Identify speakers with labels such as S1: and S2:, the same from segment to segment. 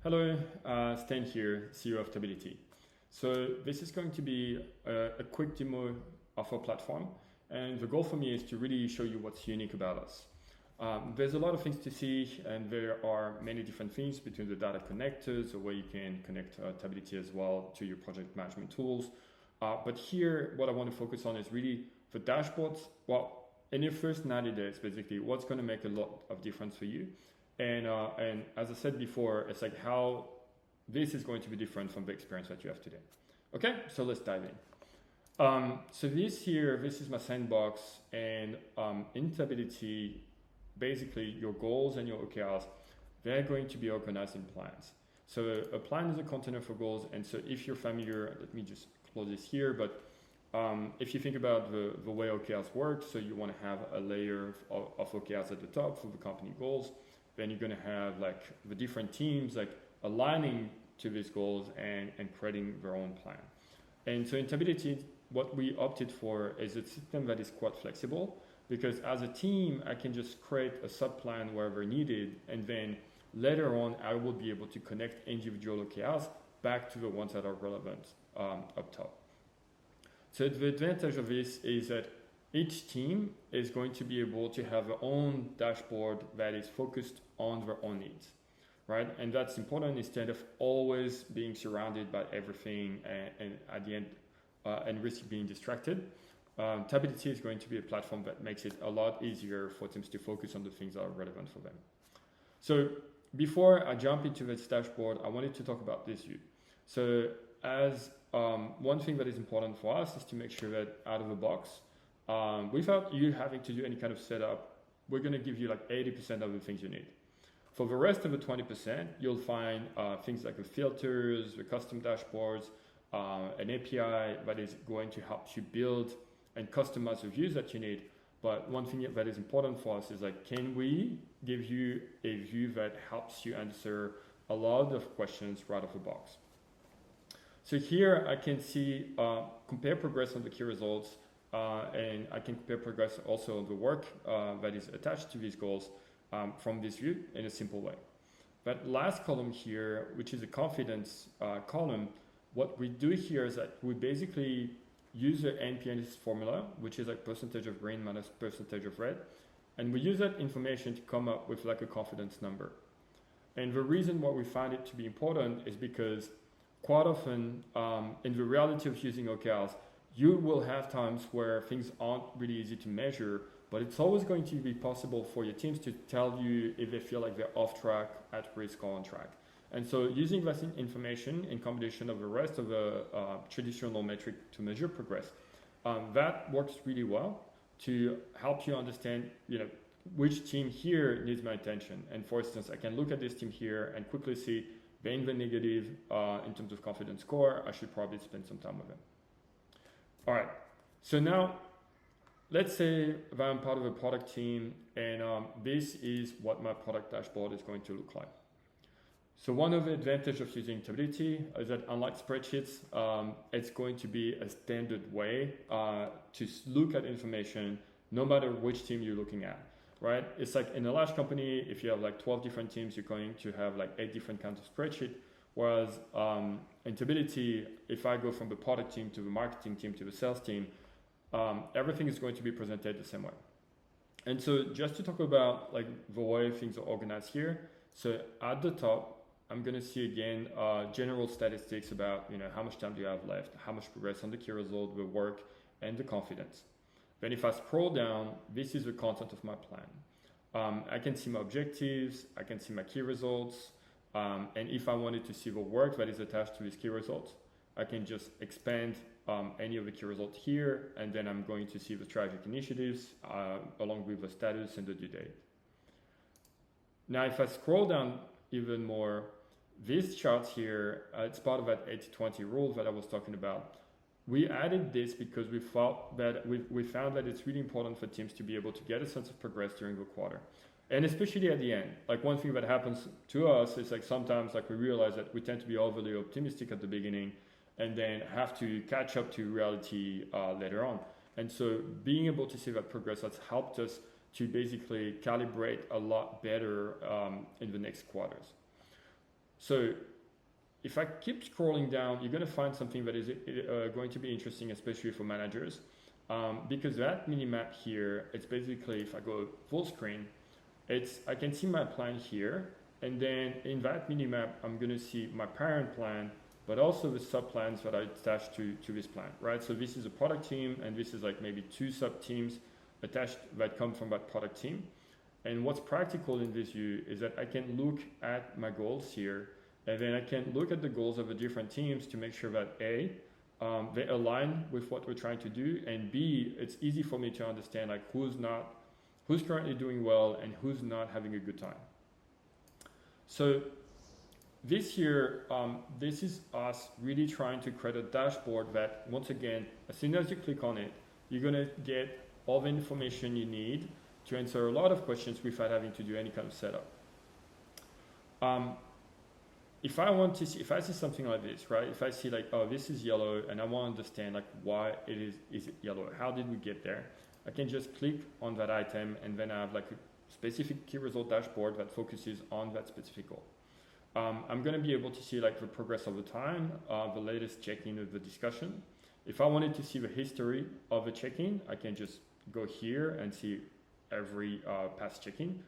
S1: Hello, Stan here, CEO of Tability. So this is going to be a quick demo of our platform, and the goal for me is to really show you what's unique about us. There's a lot of things to see, and there are many different things between the data connectors, the way you can connect Tability as well to your project management tools. But here, what I want to focus on is really the dashboards. Well, in your first 90 days, basically, what's going to make a lot of difference for you. And as I said before, it's like how this is going to be different from the experience that you have today. Okay, so let's dive in. So this is my sandbox, and in Tability, basically your goals and your OKRs, they're going to be organized in plans. So a plan is a container for goals, and so if you're familiar, let me just close this here, but if you think about the way OKRs work, so you want to have a layer of OKRs at the top for the company goals. Then you're going to have like the different teams like aligning to these goals and creating their own plan. And so in Tability, what we opted for is a system that is quite flexible, because as a team, I can just create a sub-plan wherever needed, and then later on, I will be able to connect individual OKRs back to the ones that are relevant up top. So the advantage of this is that each team is going to be able to have their own dashboard that is focused on their own needs, right? And that's important instead of always being surrounded by everything and at the end and risk being distracted. Tability is going to be a platform that makes it a lot easier for teams to focus on the things that are relevant for them. So before I jump into this dashboard, I wanted to talk about this view. So as one thing that is important for us is to make sure that out of the box, without you having to do any kind of setup, we're going to give you like 80% of the things you need. For the rest of the 20%, you'll find things like the filters, the custom dashboards, an API that is going to help you build and customize the views that you need. But one thing that is important for us is like, can we give you a view that helps you answer a lot of questions right off the box? So here I can see compare progress on the key results, and I can compare progress also on the work that is attached to these goals from this view in a simple way. That last column here, which is a confidence column, what we do here is that we basically use the NPS formula, which is like percentage of green minus percentage of red, and we use that information to come up with like a confidence number. And the reason why we find it to be important is because quite often in the reality of using OKRs, you will have times where things aren't really easy to measure, but it's always going to be possible for your teams to tell you if they feel like they're off track, at risk, or on track. And so using that information in combination of the rest of the traditional metric to measure progress, that works really well to help you understand, which team here needs my attention. And for instance, I can look at this team here and quickly see they're in the negative in terms of confidence score. I should probably spend some time with them. All right, so now let's say that I'm part of a product team, and this is what my product dashboard is going to look like. So one of the advantages of using Tability is that unlike spreadsheets, it's going to be a standard way to look at information no matter which team you're looking at, right? It's like in a large company, if you have like 12 different teams, you're going to have like 8 different kinds of spreadsheet. Whereas in Tability, if I go from the product team to the marketing team to the sales team, everything is going to be presented the same way. And so just to talk about like the way things are organized here, so at the top, I'm going to see again general statistics about how much time do you have left, how much progress on the key result, the work, and the confidence. Then if I scroll down, this is the content of my plan. I can see my objectives, I can see my key results, and if I wanted to see the work that is attached to these key results, I can just expand any of the key results here, and then I'm going to see the strategic initiatives along with the status and the due date. Now, if I scroll down even more, this chart here, it's part of that 80-20 rule that I was talking about. We added this because we thought that we found that it's really important for teams to be able to get a sense of progress during the quarter. And especially at the end, like one thing that happens to us is like sometimes like we realize that we tend to be overly optimistic at the beginning and then have to catch up to reality later on. And so being able to see that progress has helped us to basically calibrate a lot better in the next quarters. So if I keep scrolling down, you're going to find something that is going to be interesting, especially for managers, because that mini map here, it's basically, if I go full screen, I can see my plan here, and then in that mini map, I'm going to see my parent plan, but also the sub plans that are attached to this plan, right? So this is a product team, and this is like maybe 2 sub teams attached that come from that product team. And what's practical in this view is that I can look at my goals here, and then I can look at the goals of the different teams to make sure that A, they align with what we're trying to do, and B, it's easy for me to understand like who's currently doing well and who's not having a good time. So this here, this is us really trying to create a dashboard that, once again, as soon as you click on it, you're gonna get all the information you need to answer a lot of questions without having to do any kind of setup. If I see something like this, right? If I see like, oh, this is yellow, and I want to understand like why is it yellow? How did we get there? I can just click on that item, and then I have like a specific key result dashboard that focuses on that specific goal. I'm going to be able to see like the progress over time, the latest check-in of the discussion. If I wanted to see the history of a check-in, I can just go here and see every past check-in.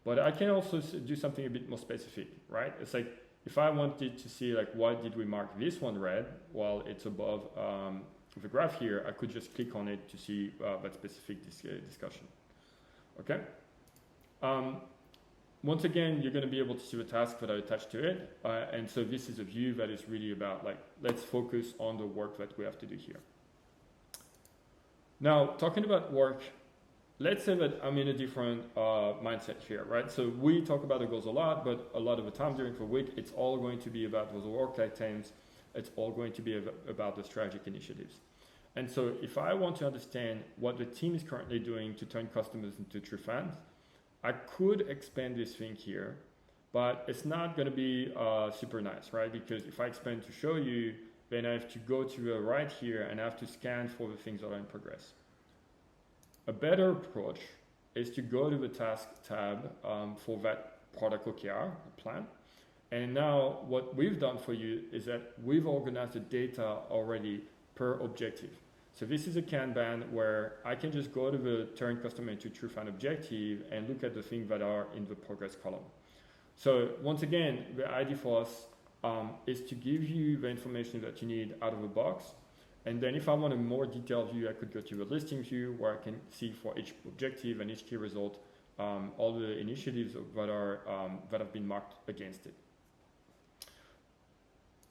S1: But I can also do something a bit more specific, right? It's like, if I wanted to see like why did we mark this one red while it's above the graph here, I could just click on it to see that specific discussion. Okay. Once again, you're going to be able to see the tasks that are attached to it, and so this is a view that is really about like, let's focus on the work that we have to do here. Now, talking about work, let's say that I'm in a different mindset here, right? So we talk about the goals a lot, but a lot of the time during the week, it's all going to be about those work items. It's all going to be about the strategic initiatives. And so if I want to understand what the team is currently doing to turn customers into true fans, I could expand this thing here, but it's not going to be super nice, right? Because if I expand to show you, then I have to go to the right here and I have to scan for the things that are in progress. A better approach is to go to the task tab for that product OKR plan. And now what we've done for you is that we've organized the data already per objective. So this is a Kanban where I can just go to the turn customer into true fan objective and look at the things that are in the progress column. So once again, the idea for us is to give you the information that you need out of the box. And then if I want a more detailed view, I could go to the listing view where I can see for each objective and each key result all the initiatives that have been marked against it.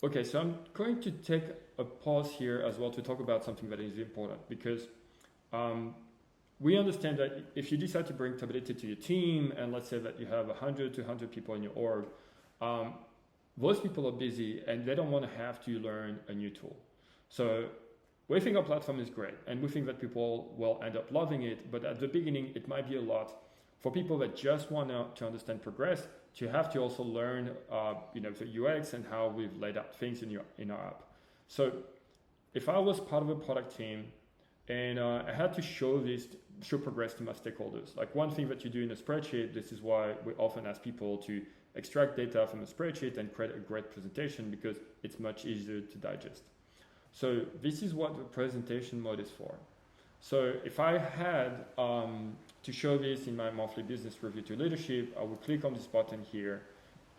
S1: Okay, so I'm going to take a pause here as well to talk about something that is important, because we understand that if you decide to bring Tability to your team, and let's say that you have 100 to 200 people in your org, those people are busy and they don't want to have to learn a new tool. So we think our platform is great, and we think that people will end up loving it, but at the beginning it might be a lot for people that just want to understand progress, to have to also learn the UX and how we've laid out things in our app. So if I was part of a product team and I had to show progress to my stakeholders, like one thing that you do in a spreadsheet, this is why we often ask people to extract data from a spreadsheet and create a great presentation, because it's much easier to digest. So this is what the presentation mode is for. So if I had to show this in my monthly business review to leadership, I would click on this button here,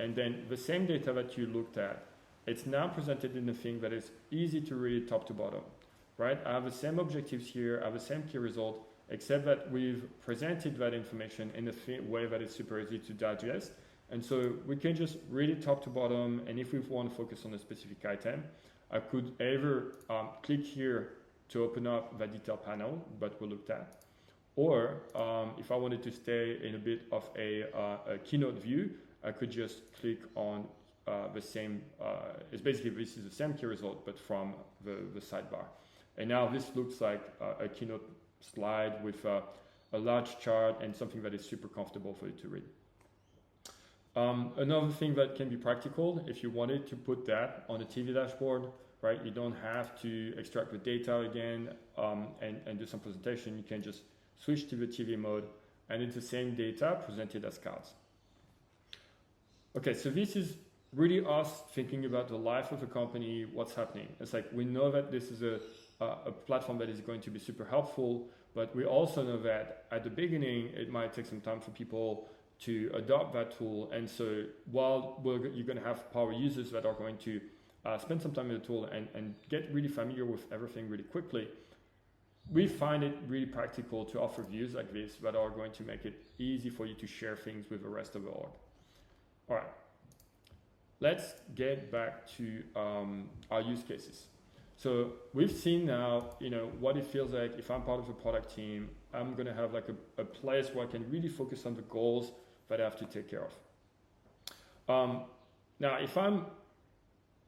S1: and then the same data that you looked at, it's now presented in a thing that is easy to read top to bottom, right? I have the same objectives here, I have the same key result, except that we've presented that information in a way that is super easy to digest. And so we can just read it top to bottom, and if we want to focus on a specific item, I could either click here to open up the detail panel that we looked at, or if I wanted to stay in a bit of a keynote view, I could just click on the same, it's basically this is the same key result, but from the sidebar. And now this looks like a keynote slide with a large chart and something that is super comfortable for you to read. Another thing that can be practical, if you wanted to put that on a TV dashboard, right? You don't have to extract the data again and do some presentation. You can just switch to the TV mode, and it's the same data presented as cards. Okay, so this is really us thinking about the life of a company, what's happening. It's like we know that this is a platform that is going to be super helpful, but we also know that at the beginning, it might take some time for people to adopt that tool. And so while you're going to have power users that are going to spend some time with the tool and get really familiar with everything really quickly, we find it really practical to offer views like this that are going to make it easy for you to share things with the rest of the org. All right, let's get back to our use cases. So we've seen now, what it feels like if I'm part of a product team. I'm going to have like a place where I can really focus on the goals that I have to take care of. Now, if I'm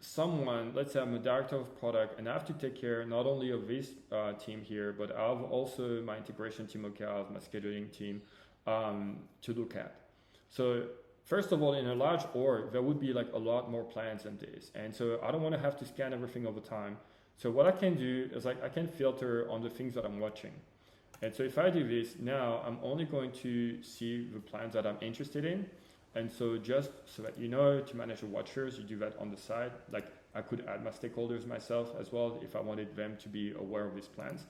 S1: someone, let's say I'm a director of product and I have to take care not only of this team here, but I have also my integration team, OKRs, my scheduling team to look at. So first of all, in a large org, there would be like a lot more plans than this. And so I don't want to have to scan everything all the time. So what I can do is like I can filter on the things that I'm watching. And so if I do this now, I'm only going to see the plans that I'm interested in. And so just so that to manage the watchers, you do that on the side. Like I could add my stakeholders myself as well if I wanted them to be aware of these plans.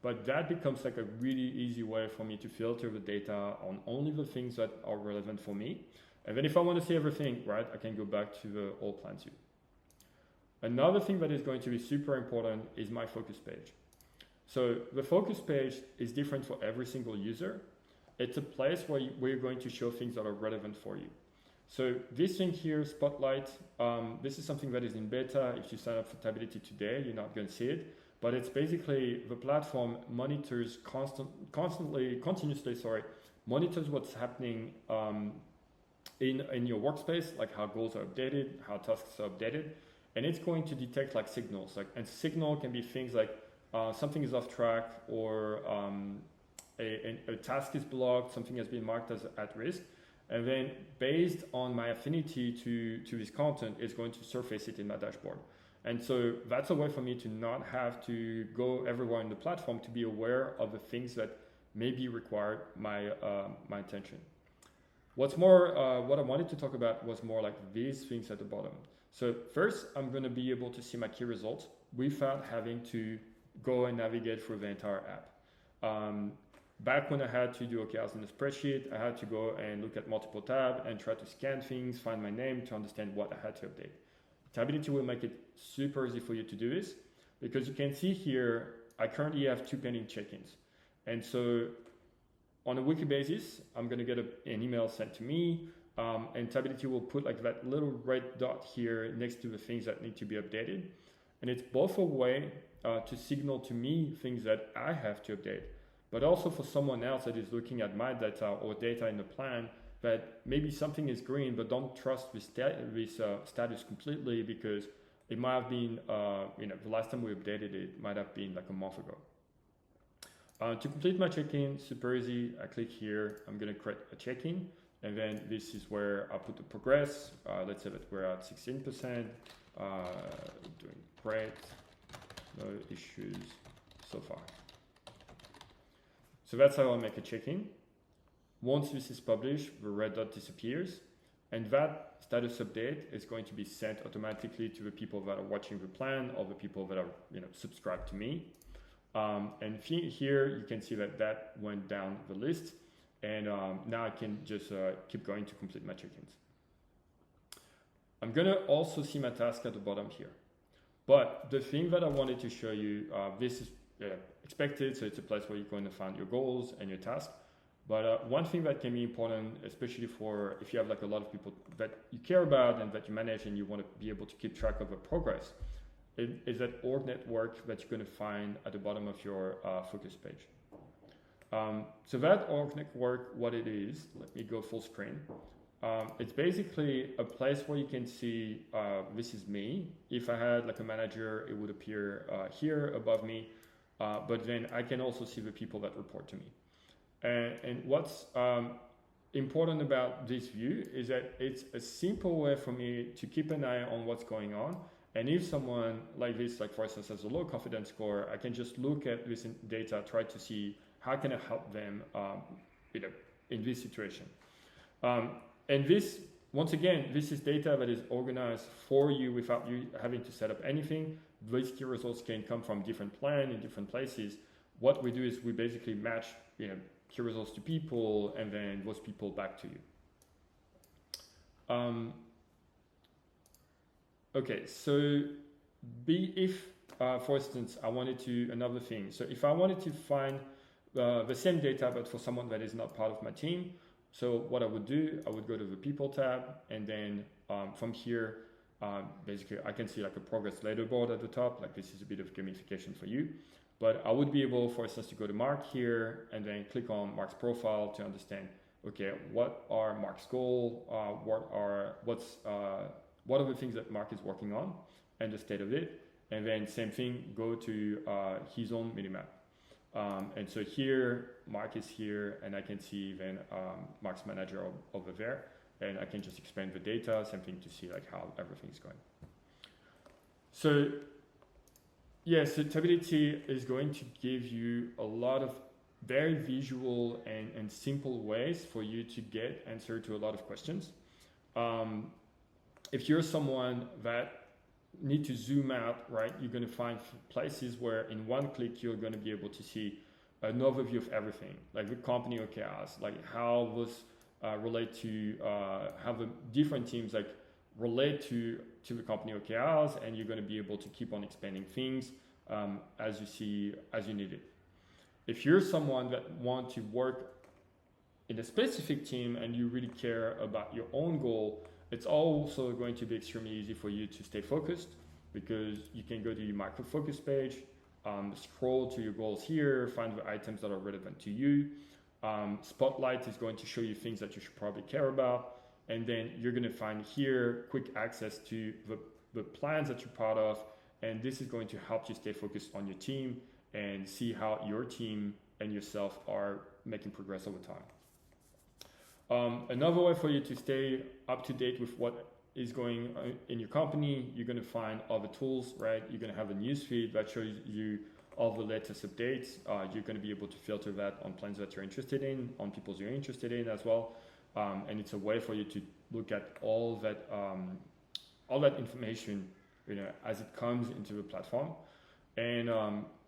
S1: But that becomes like a really easy way for me to filter the data on only the things that are relevant for me. And then if I want to see everything, right, I can go back to the all plans view. Another thing that is going to be super important is my focus page. So the focus page is different for every single user. It's a place where you're going to show things that are relevant for you. So this thing here, Spotlight, this is something that is in beta. If you sign up for Tability today, you're not going to see it. But it's basically the platform monitors continuously monitors what's happening in your workspace, like how goals are updated, how tasks are updated. And it's going to detect like signals. And signal can be things like something is off track or a task is blocked, something has been marked as at risk. And then based on my affinity to this content, it's going to surface it in my dashboard. And so that's a way for me to not have to go everywhere in the platform to be aware of the things that maybe require my attention. What's more, what I wanted to talk about was more like these things at the bottom. So first, I'm going to be able to see my key results without having to go and navigate through the entire app. Back when I had to do OKRs in a spreadsheet, I had to go and look at multiple tabs and try to scan things, find my name to understand what I had to update. Tability will make it super easy for you to do this because you can see here, I currently have 2 pending check-ins. And so on a weekly basis, I'm going to get an email sent to me and Tability will put like that little red dot here next to the things that need to be updated. And it's both a way to signal to me things that I have to update, but also for someone else that is looking at my data or data in the plan that maybe something is green, but don't trust this status completely because it might have been, the last time we updated it might have been like a month ago. To complete my check-in, super easy. I click here, I'm going to create a check-in, and then this is where I put the progress. Let's say that we're at 16%, doing great, no issues so far. So that's how I make a check-in. Once this is published, the red dot disappears, and that status update is going to be sent automatically to the people that are watching the plan or the people that are subscribed to me. And here you can see that went down the list, and now I can just keep going to complete my check-ins. I'm gonna also see my task at the bottom here. But the thing that I wanted to show you, this is expected, so it's a place where you're going to find your goals and your task. But one thing that can be important, especially for if you have like a lot of people that you care about and that you manage and you want to be able to keep track of the progress, is that org network that you're going to find at the bottom of your focus page. So that org network, what it is, let me go full screen. It's basically a place where you can see, this is me. If I had like a manager, it would appear here above me, but then I can also see the people that report to me. And what's important about this view is that it's a simple way for me to keep an eye on what's going on. And if someone like this, like for instance, has a low confidence score, I can just look at this data, try to see how can I help them in this situation. And this once again, this is data that is organized for you without you having to set up anything. These key results can come from different plans in different places. What we do is we basically match key results to people, and then those people back to you. Okay, so if for instance, I wanted to, another thing, so if I wanted to find the same data but for someone that is not part of my team, so what I would do, I would go to the people tab, and then from here, basically I can see like a progress leaderboard at the top, like this is a bit of gamification for you. But I would be able, for instance, to go to Mark here and then click on Mark's profile to understand, okay, what are Mark's goals, what are the things that Mark is working on and the state of it. And then same thing, go to his own minimap. And so here, Mark is here, and I can see then Mark's manager over there, and I can just expand the data, same thing to see like how everything's going. So yes, so Tability is going to give you a lot of very visual and simple ways for you to get answer to a lot of questions. If you're someone that need to zoom out, right, you're going to find places where in one click you're going to be able to see an overview of everything, like the company OKRs, like how those relate to how the different teams like relate to the company OKRs, and you're going to be able to keep on expanding things as you need it. If you're someone that wants to work in a specific team and you really care about your own goal, it's also going to be extremely easy for you to stay focused, because you can go to your micro focus page, scroll to your goals here, find the items that are relevant to you. Spotlight is going to show you things that you should probably care about, and then you're going to find here quick access to the plans that you're part of, and this is going to help you stay focused on your team and see how your team and yourself are making progress over time. Another way for you to stay up to date with what is going on in your company, you're going to find other tools, right? You're going to have a newsfeed that shows you all the latest updates. You're going to be able to filter that on plans that you're interested in, on people you're interested in as well. And it's a way for you to look at all that information, as it comes into the platform. And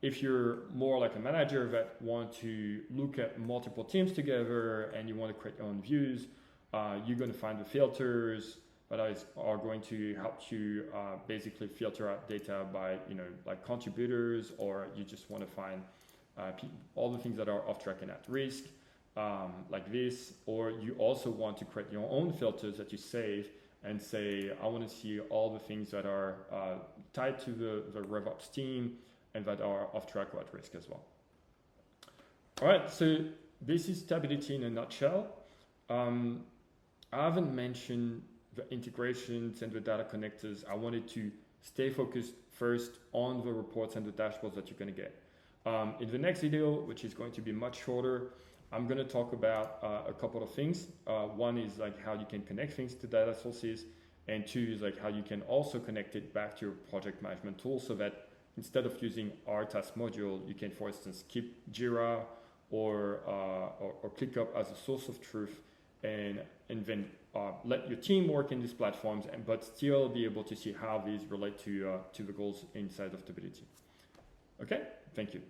S1: if you're more like a manager that want to look at multiple teams together and you want to create your own views, you're going to find the filters that are going to help you basically filter out data by, like contributors, or you just want to find all the things that are off track and at risk, like this, or you also want to create your own filters that you save and say, I want to see all the things that are tied to the RevOps team and that are off track or at risk as well. All right, so this is Tability in a nutshell. I haven't mentioned the integrations and the data connectors. I wanted to stay focused first on the reports and the dashboards that you're going to get. In the next video, which is going to be much shorter, I'm going to talk about a couple of things. One is like how you can connect things to data sources, and two is like how you can also connect it back to your project management tool, so that instead of using our task module, you can, for instance, keep Jira or ClickUp as a source of truth, and then let your team work in these platforms, but still be able to see how these relate to the goals inside of Tability. Okay, thank you.